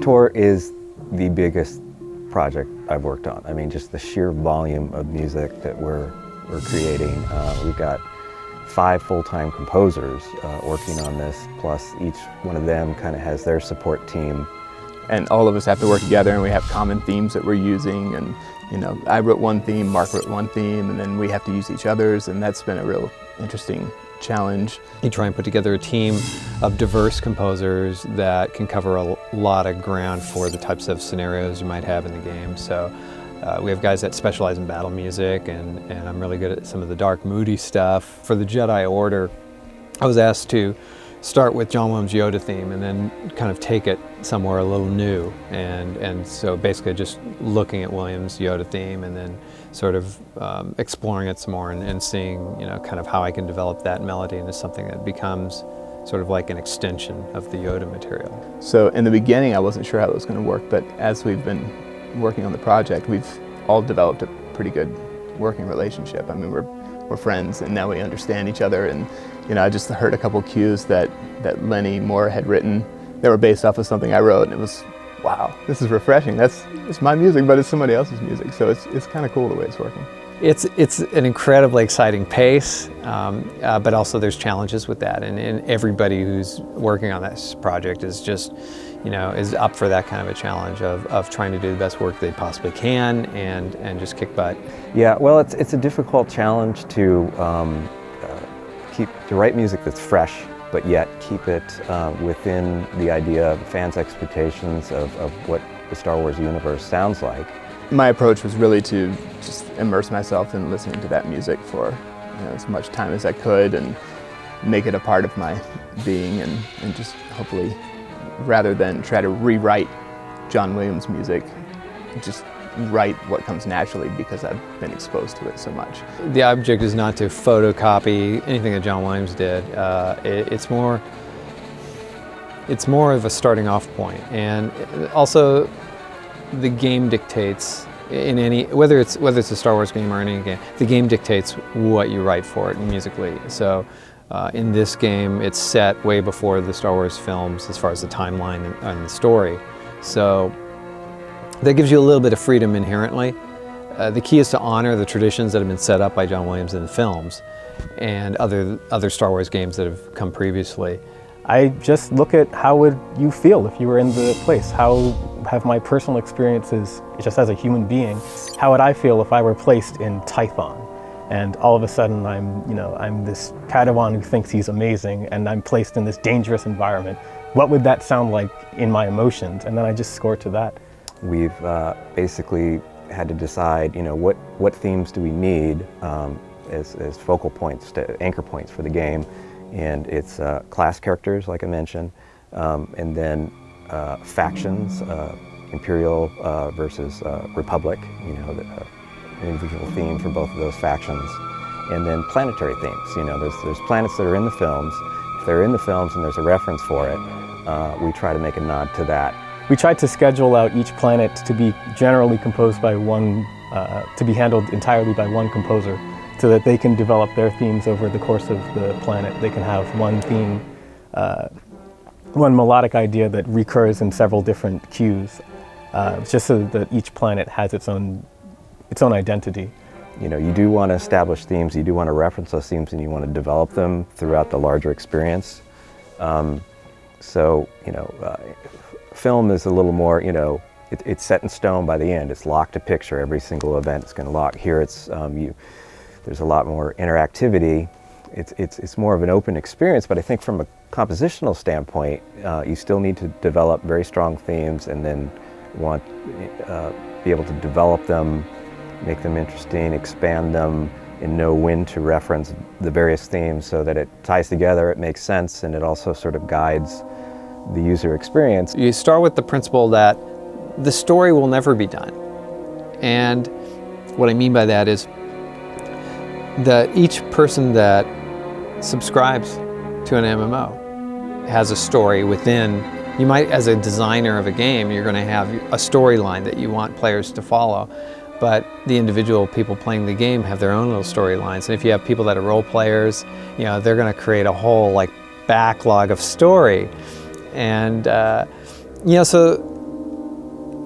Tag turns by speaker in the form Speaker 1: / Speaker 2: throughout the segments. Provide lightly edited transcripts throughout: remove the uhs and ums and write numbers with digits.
Speaker 1: Tour is the biggest project I've worked on. I mean, just the sheer volume of music that we're creating. We've got 5 full-time composers working on this, plus each one of them kind of has their support team.
Speaker 2: And all of us have to work together, and we have common themes that we're using. And I wrote one theme, Mark wrote one theme, and then we have to use each other's, and that's been a real interesting challenge.
Speaker 3: You try and put together a team of diverse composers that can cover a lot of ground for the types of scenarios you might have in the game. So we have guys that specialize in battle music, and I'm really good at some of the dark, moody stuff. For the Jedi Order, I was asked to start with John Williams' Yoda theme and then kind of take it somewhere a little new. And so basically just looking at Williams' Yoda theme and then sort of exploring it some more and seeing, kind of how I can develop that melody into something that becomes sort of like an extension of the Yoda material.
Speaker 2: So in the beginning, I wasn't sure how it was going to work, but as we've been working on the project, we've all developed a pretty good working relationship. I mean, we're friends, and now we understand each other. And I just heard a couple cues that Lenny Moore had written that were based off of something I wrote, and it was, wow, this is refreshing. It's my music, but it's somebody else's music. So it's kind of cool the way it's working.
Speaker 3: It's an incredibly exciting pace, but also there's challenges with that, and everybody who's working on this project is just, is up for that kind of a challenge of trying to do the best work they possibly can and just kick butt.
Speaker 1: Yeah, well, it's a difficult challenge to write music that's fresh, but yet keep it within the idea of fans' expectations of what the Star Wars universe sounds like.
Speaker 2: My approach was really to just immerse myself in listening to that music for as much time as I could and make it a part of my being, and just hopefully, rather than try to rewrite John Williams' music, just write what comes naturally because I've been exposed to it so much.
Speaker 3: The object is not to photocopy anything that John Williams did. It's more of a starting off point, and also the game dictates in any, whether it's a Star Wars game or any game, the game dictates what you write for it musically. So in this game, it's set way before the Star Wars films as far as the timeline and the story. So that gives you a little bit of freedom inherently. The key is to honor the traditions that have been set up by John Williams in the films and other Star Wars games that have come previously.
Speaker 4: I just look at how would you feel if you were in the place. How have my personal experiences, just as a human being, how would I feel if I were placed in Tython? And all of a sudden I'm this Padawan who thinks he's amazing, and I'm placed in this dangerous environment. What would that sound like in my emotions? And then I just score to that.
Speaker 1: We've basically had to decide, what themes do we need as focal points, anchor points for the game. And it's class characters, like I mentioned, and then factions, Imperial versus Republic, the individual theme for both of those factions. And then planetary themes, there's planets that are in the films. If they're in the films and there's a reference for it, we try to make a nod to that.
Speaker 4: We tried to schedule out each planet to be generally composed by one, to be handled entirely by one composer, so that they can develop their themes over the course of the planet. They can have one theme, one melodic idea that recurs in several different cues, just so that each planet has its own identity.
Speaker 1: You do want to establish themes, you do want to reference those themes, and you want to develop them throughout the larger experience. Film is a little more, it's set in stone by the end. It's locked to picture. Every single event is going to lock. Here it's, there's a lot more interactivity. It's more of an open experience, but I think from a compositional standpoint, you still need to develop very strong themes and then be able to develop them, make them interesting, expand them, and know when to reference the various themes so that it ties together, it makes sense, and it also sort of guides the user experience.
Speaker 3: You start with the principle that the story will never be done. And what I mean by that is that each person that subscribes to an MMO has a story within. You might, as a designer of a game, you're going to have a storyline that you want players to follow, but the individual people playing the game have their own little storylines. And if you have people that are role players, they're going to create a whole backlog of story. And so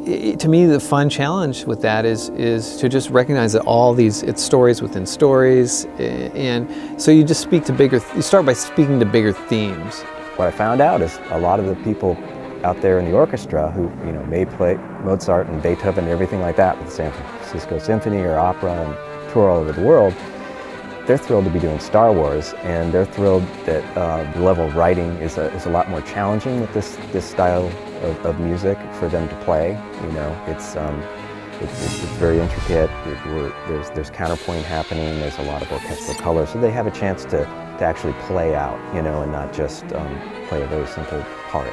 Speaker 3: to me, the fun challenge with that is to just recognize that all these, it's stories within stories, and so you start by speaking to bigger themes.
Speaker 1: What I found out is a lot of the people out there in the orchestra who, you know, may play Mozart and Beethoven and everything like that with the San Francisco Symphony or opera and tour all over the world, they're thrilled to be doing Star Wars, and they're thrilled that the level of writing is a lot more challenging with this style of music for them to play. You know, it's very intricate. There's counterpoint happening. There's a lot of orchestral color, so they have a chance to actually play out, you know, and not just play a very simple part.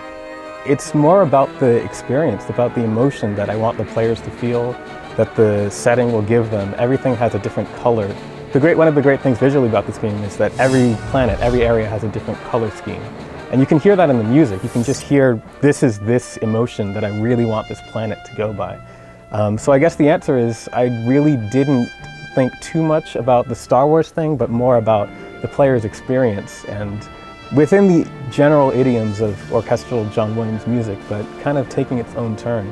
Speaker 4: It's more about the experience, about the emotion that I want the players to feel, that the setting will give them. Everything has a different color. One of the great things visually about this game is that every planet, every area has a different color scheme. And you can hear that in the music. You can just hear, this is this emotion that I really want this planet to go by. So I guess the answer is I really didn't think too much about the Star Wars thing, but more about the player's experience and within the general idioms of orchestral John Williams music, but kind of taking its own turn,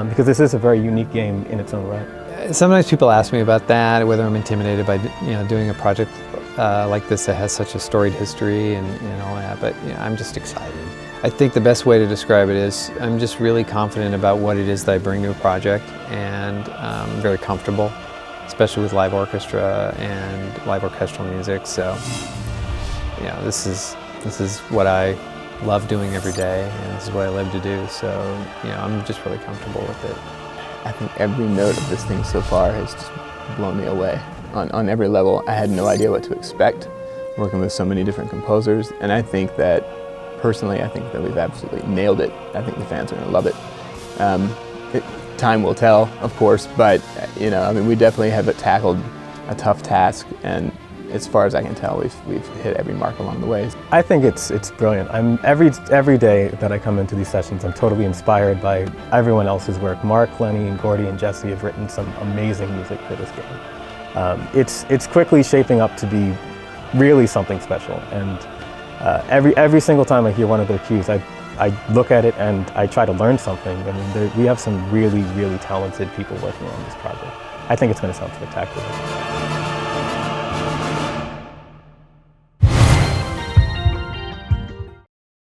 Speaker 4: because this is a very unique game in its own right.
Speaker 3: Sometimes people ask me about that, whether I'm intimidated by doing a project like this that has such a storied history and all that, but I'm just excited. I think the best way to describe it is I'm just really confident about what it is that I bring to a project, and I'm very comfortable, especially with live orchestra and live orchestral music. So this is what I love doing every day, and this is what I live to do. So I'm just really comfortable with it.
Speaker 2: I think every note of this thing so far has just blown me away. On every level, I had no idea what to expect, working with so many different composers, and I think that, personally, I think that we've absolutely nailed it. I think the fans are going to love it. Time will tell, of course, but we definitely have tackled a tough task, and as far as I can tell, we've hit every mark along the way.
Speaker 4: I think it's brilliant. Every day that I come into these sessions, I'm totally inspired by everyone else's work. Mark, Lenny, and Gordy and Jesse have written some amazing music for this game. It's quickly shaping up to be really something special, and every single time I hear one of their cues, I look at it and I try to learn something. I mean, we have some really, really talented people working on this project. I think it's going to sound spectacular.